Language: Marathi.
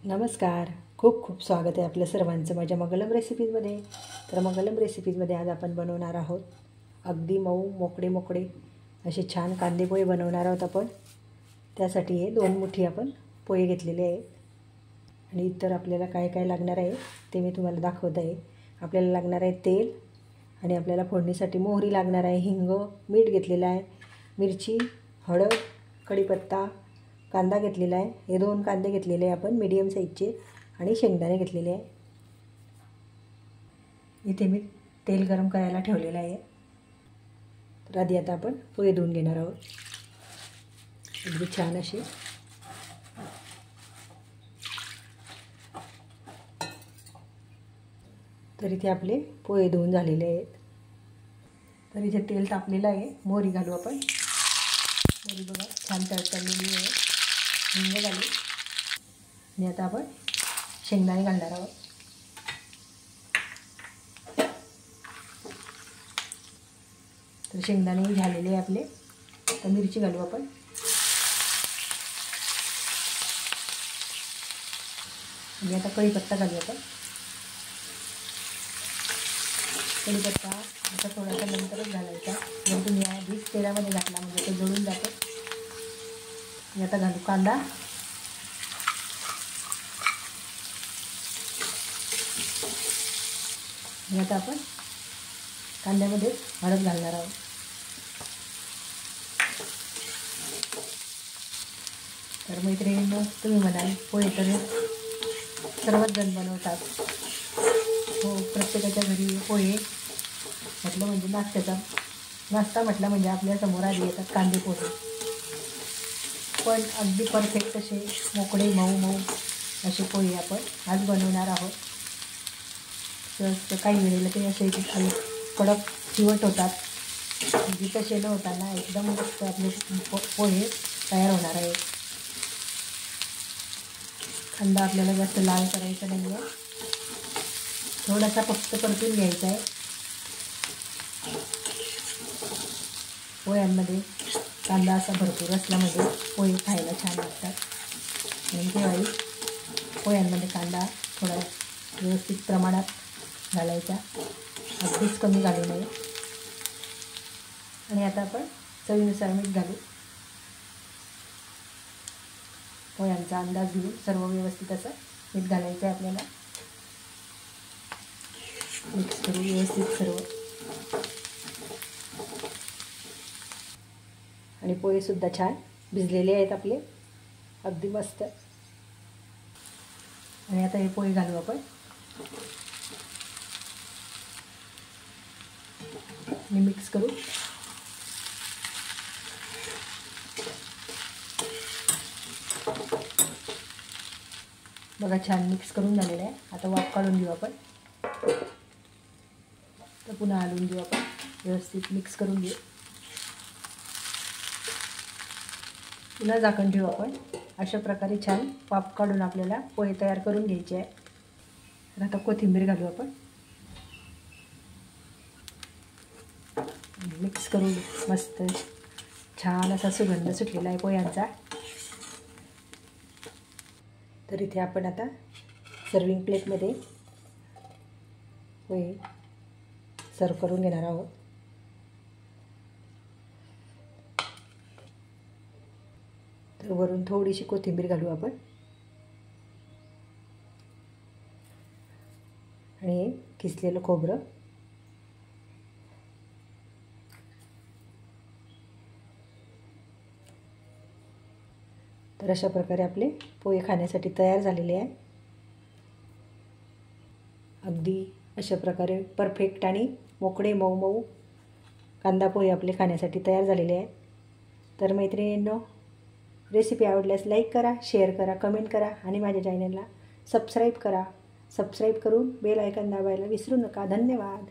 नमस्कार. खूप खूप स्वागत आहे आपल्या सर्वांचं माझ्या मंगलम रेसिपीजमध्ये. तर मंगलम रेसिपीजमध्ये आज आपण बनवणार आहोत अगदी मऊ मोकळे मोकळे असे छान कांदे पोहे बनवणार आहोत आपण. त्यासाठी हे 2 मुठी आपण पोहे घेतलेले आहेत आणि इतर आपल्याला काय काय लागणार आहे ते मी तुम्हाला दाखवत आहे. आपल्याला लागणार आहे तेल आणि आपल्याला फोडणीसाठी मोहरी लागणार आहे, हिंग, मीठ घेतलेलं आहे, मिरची, हळद, कढीपत्ता, कांदा घेतलेला आहे. हे 2 कांदे घेतलेले आहे आपण मीडियम साईजचे आणि शेंगदाणे घेतलेले आहे. इथे मी तेल गरम करायला ठेवलेलं आहे. तर आधी आता आपण पोहे धुवून घेणार आहोत अगदी छान असे. तर इथे आपले पोहे धुवून झालेले आहेत. तर इथे तेल तापलेलं आहे. मोहरी घालू आपण. मोहरी बघा छान तळतळलेली आहे. हिंग घालू आणि आता आपण शेंगदाणे घालणार आहोत. तर शेंगदाणे झालेले आहे आपले. तर मिरची घालू आपण. आणि आता कढीपत्ता घालू आपण. कढीपत्ता आता थोडासा नंतरच घालायचा. जर तुम्ही आधीच तेलामध्ये घातला म्हणजे ते जळून जातं. आणि आता घालू कांदा. आणि आता आपण कांद्यामध्ये हळद घालणार आहोत. तर मैत्रिणींनो, तुम्ही म्हणाल पोहे तर सर्वच जण बनवतात. हो, प्रत्येकाच्या घरी पोहे म्हटलं म्हणजे नाश्ता म्हटलं म्हणजे आपल्यासमोर आधी येतात कांदे पोहे. पण अगदी परफेक्ट असे मोकळे मऊ मऊ असे पोहे आपण आज बनवणार आहोत. तर काही वेळेला ते असे खाली कडक चिवट होतात. म्हणजे तसे न होताना एकदम मस्त आपले पोहे तयार होणार आहेत. कांदा आपल्याला जास्त लाल करायचा नाही आहे, थोडासा फक्त परतून घ्यायचा आहे. पोह्यांमध्ये कांदा असा भरपूर असला म्हणजे पोहे खायला छान लागतात. म्हणून तेव्हाही पोह्यांमध्ये कांदा थोडा व्यवस्थित प्रमाणात घालायचा, अगदीच कमी घालू नये. आणि आता आपण चवीनुसार मीठ घालू. पोह्यांचा अंदाज घेऊन सर्व व्यवस्थित असं मीठ घालायचं आहे आपल्याला. मिक्स करू व्यवस्थित सर्व. आणि पोहेसुद्धा छान भिजलेले आहेत आपले, अगदी मस्त. आणि आता हे पोहे घालू आपण. आणि मिक्स करू. बघा छान मिक्स करून झालेलं आहे. आता वाफ काढून घेऊ आपण. तर पुन्हा हलवून घेऊ आपण. व्यवस्थित मिक्स करून घेऊ. पुन्हा झाकण ठेवू आपण. अशा प्रकारे छान वाफ काढून आपल्याला पोहे तयार करून घ्यायचे आहे. तर आता कोथिंबीर घालू आपण. मिक्स करून मस्त छान असा सुगंध सुटलेला आहे पोह्यांचा. तर इथे आपण आता सर्विंग प्लेटमध्ये पोहे सर्व करून घेणार आहोत. तर वरून थोडीशी कोथिंबीर घालू आपण. आणि किसलेलं खोबरं. तर अशा प्रकारे आपले पोहे खाण्यासाठी तयार झालेले आहे. अगदी अशा प्रकारे परफेक्ट आणि मोकळे मऊ मऊ कांदा पोहे आपले खाण्यासाठी तयार झालेले आहेत. तर मैत्रिणींनो, रेसिपी आवडल्यास लाईक करा, शेअर करा, कमेंट करा आणि माझ्या चॅनलला सबस्क्राईब करा. सबस्क्राईब करून बेल आयकॉन दाबायला विसरू नका. धन्यवाद.